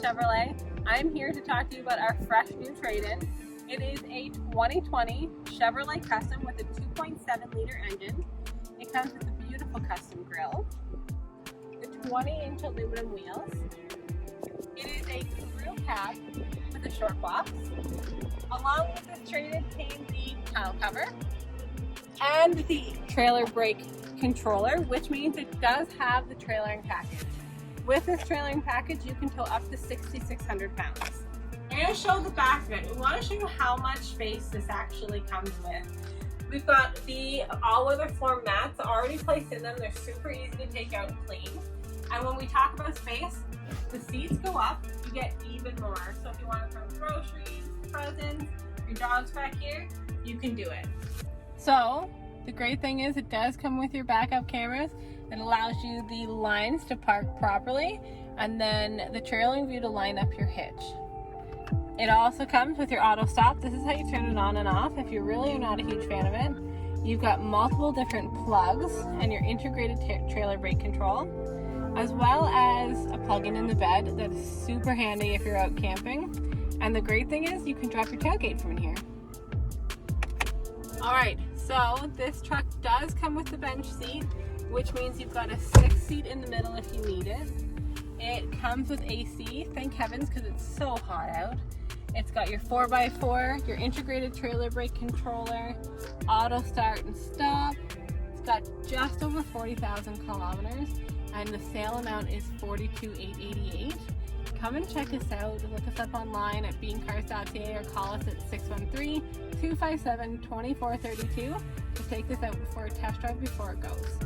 Chevrolet. I'm here to talk to you about our fresh new trade-in. It is a 2020 Chevrolet Custom with a 2.7 liter engine. It comes with a beautiful custom grille, the 20-inch aluminum wheels. It is a crew cab with a short box. Along with this trade-in came the tonneau cover and the trailer brake controller, which means it does have the trailering package. With this trailering package, you can tow up to 6,600 pounds. I'm going to show the back of it. We want to show you how much space this actually comes with. We've got the all-weather floor mats already placed in them. They're super easy to take out and clean. And when we talk about space, the seats go up, you get even more. So if you want to throw groceries, presents, your dog's back here, you can do it. So the great thing is it does come with your backup cameras. It allows you the lines to park properly and then the trailing view to line up your hitch. It also comes with your auto stop. This is how you turn it on and off if you really are not a huge fan of it. You've got multiple different plugs and your integrated trailer brake control, as well as a plug-in in the bed that is super handy if you're out camping. And the great thing is you can drop your tailgate from in here. Alright, so this truck does come with the bench seat, which means you've got a 6th seat in the middle if you need it. It comes with AC, thank heavens, because it's so hot out. It's got your 4x4, your integrated trailer brake controller, auto start and stop. It's got just over 40,000 kilometers, and the sale amount is $42,888. Come and check us out. Look us up online at beancars.ca or call us at 613-257-2432 to take this out for a test drive before it goes.